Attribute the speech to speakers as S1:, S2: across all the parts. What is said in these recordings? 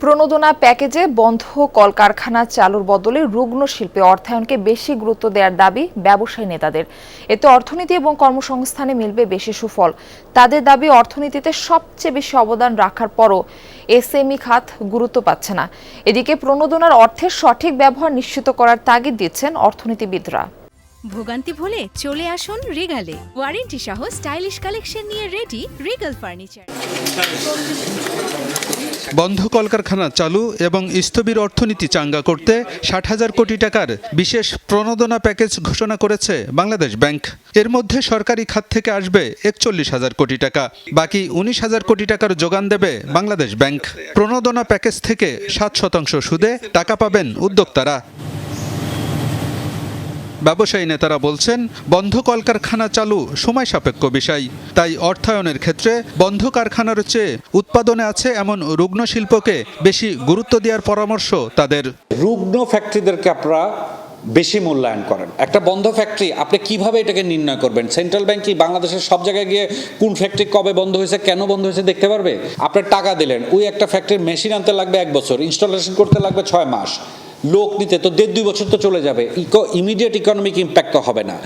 S1: প্রণোদনা প্যাকেজে বন্ধ কলকারখানা চালুর বদলে রুগ্ন শিল্পে অর্থায়নকে বেশি গুরুত্ব দেওয়ার দাবি ব্যবসায়ী নেতাদের। এতে অর্থনীতি এবং কর্মসংস্থানে মিলবে বেশি সুফল। তাদের দাবি, অর্থনীতিতে সবচেয়ে বেশি অবদান রাখার পরও এসএমই খাত গুরুত্ব পাচ্ছে না। এদিকে প্রণোদনার অর্থের সঠিক ব্যবহার নিশ্চিত করার তাগিদ দিচ্ছেন অর্থনীতিবিদরা।
S2: ভোগান্তি ভুলে চলে আসুন রিগালে। ওয়ারেন্টি সহ স্টাইলিশ কালেকশন নিয়ে রেডি রিগাল ফার্নিচার।
S3: বন্ধ কলকারখানা চালু এবং স্থবির অর্থনীতি চাঙ্গা করতে ৬০,০০০ কোটি টাকার বিশেষ প্রণোদনা প্যাকেজ ঘোষণা করেছে বাংলাদেশ ব্যাংক। এর মধ্যে সরকারি খাত থেকে আসবে ৪১,০০০ কোটি টাকা, বাকি ১৯,০০০ কোটি টাকার যোগান দেবে বাংলাদেশ ব্যাংক। প্রণোদনা প্যাকেজ থেকে ৭% সুদে টাকা পাবেন উদ্যোক্তারা। ব্যবসায়ী নেতারা বলছেন, বন্ধ কলকারখানা চালু সময় সাপেক্ষ বিষয়, তাই অর্থায়নের ক্ষেত্রে বন্ধ কারখানার চেয়ে উৎপাদনে আছে এমন রুগ্ন শিল্পকে বেশি গুরুত্ব দেওয়ার পরামর্শ তাদের।
S4: রুগ্ন ফ্যাক্টরিদেরকে আপনারা বেশি মূল্যায়ন করেন। একটা বন্ধ ফ্যাক্টরি আপনি কিভাবে এটাকে নির্ণয় করবেন? সেন্ট্রাল ব্যাংক কি বাংলাদেশের সব জায়গায় গিয়ে কোন ফ্যাক্টরি কবে বন্ধ হয়েছে, কেন বন্ধ হয়েছে দেখতে পারবে? আপনার টাকা দিলেন, ওই একটা ফ্যাক্টরির মেশিন আনতে লাগবে 1 বছর, ইনস্টলেশন করতে লাগবে 6 মাস, লোক নিতে তো 1.5-2 বছর তো চলে যাবে। ইমিডিয়েট ইকোনমিক ইম্প্যাক্ট তো হবে না।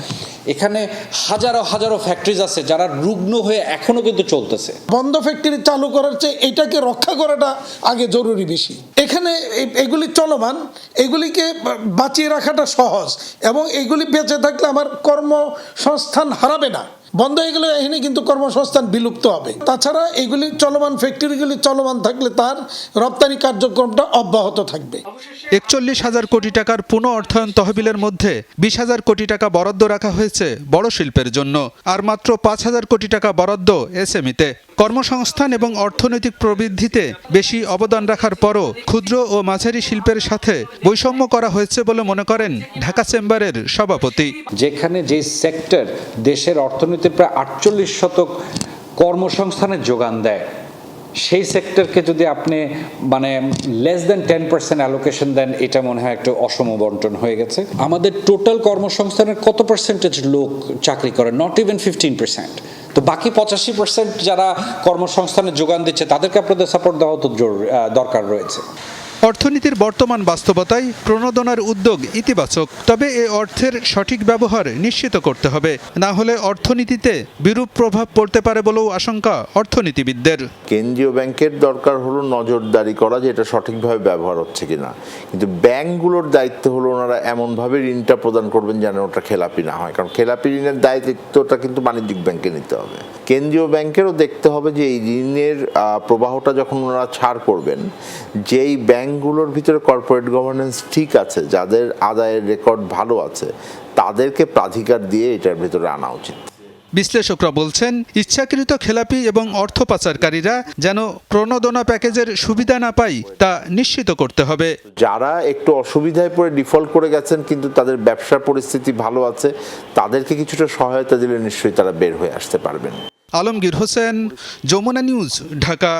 S4: এখানে হাজারো হাজারো ফ্যাক্টরিজ আছে যারা রুগ্ন হয়ে এখনো কিন্তু চলতেছে।
S5: বন্ধ ফ্যাক্টরি চালু করার চেয়ে এটাকে রক্ষা করাটা আগে জরুরি বেশি। এখানে এগুলি চলমান, এগুলিকে বাঁচিয়ে রাখাটা সহজ, এবং এগুলি বেঁচে থাকলে আমার কর্মসংস্থান হারাবে না। বন্ধ হয়ে গেলে এখানে কিন্তু কর্মসংস্থান বিলুপ্ত হবে। তাছাড়া এগুলি চলমান, ফ্যাক্টরিগুলি চলমান থাকলে তার রপ্তানি কার্যক্রমটা অব্যাহত থাকবে।
S3: ৪১,০০০ কোটি টাকার পুনঃ অর্থায়ন তহবিলের মধ্যে ২০,০০০ কোটি টাকা বরাদ্দ রাখা হয়েছে বড় শিল্পের জন্য, আর মাত্র ৫,০০০ কোটি টাকা বরাদ্দ এসএমইতে। কর্মসংস্থান এবং অর্থনৈতিক প্রবৃদ্ধিতে বেশি অবদান রাখার পরও ক্ষুদ্র ও মাঝারি শিল্পের সাথে বৈষম্য করা হয়েছে বলে মনে করেন ঢাকা চেম্বারের সভাপতি।
S4: যেখানে যে সেক্টর দেশের অর্থনীতির প্রায় ৪৮% কর্মসংস্থানের যোগান দেয়, সেই সেক্টরকে যদি আপনি লেস দেন 10% অ্যালোকেশন দেন, এটা মনে হয় একটু অসম বন্টন হয়ে গেছে। আমাদের টোটাল কর্মসংস্থানের কত পার্সেন্টেজ লোক চাকরি করে? Not even 15%। তো বাকি 85% যারা কর্মসংস্থানের যোগান দিচ্ছে তাদেরকে আপনাদের সাপোর্ট দেওয়া তো দরকার রয়েছে।
S3: অর্থনীতির বর্তমান বাস্তবতায় প্রণোদনার উদ্যোগ ইতিবাচক, তবে এ অর্থের সঠিক ব্যবহার নিশ্চিত করতে হবে, না হলে অর্থনীতিতে বিরূপ প্রভাব পড়তে পারে বলেও আশঙ্কা অর্থনীতিবিদদের।
S6: কেন্দ্রীয় ব্যাংকের দরকার হলো নজরদারি করা যে এটা সঠিকভাবে ব্যবহার হচ্ছে কিনা, কিন্তু ব্যাংকগুলোর দায়িত্ব হলো ওনারা এমনভাবে ঋণটা প্রদান করবেন যেন ওটা খেলাপি না হয়, কারণ খেলাপি ঋণের দায়িত্বটা কিন্তু বাণিজ্যিক ব্যাংকে নিতে হবে। কেন্দ্রীয় ব্যাংকেরও দেখতে হবে যে এই ঋণের প্রবাহটা যখন ওনারা ছাড় করবেন, যেই ব্যাংকগুলোর ভিতরে কর্পোরেট গভর্নেন্স ঠিক আছে, যাদের আদায়ের রেকর্ড ভালো আছে, তাদেরকে প্রাধিকার দিয়ে এটার ভিতরে আনা উচিত।
S3: বিশ্লেষকরা বলছেন, ইচ্ছাকৃত খেলাপি এবং অর্থ পাচারকারীরা যেন প্রণোদনা প্যাকেজের সুবিধা না পায় তা নিশ্চিত করতে হবে।
S6: যারা একটু অসুবিধায় পড়ে ডিফল্ট করে গেছেন কিন্তু তাদের ব্যবসার পরিস্থিতি ভালো আছে, তাদেরকে কিছুটা সহায়তা দিলে নিশ্চয়ই তারা বের হয়ে আসতে পারবেন।
S3: আলমগীর হোসেন, যমুনা নিউজ, ঢাকা।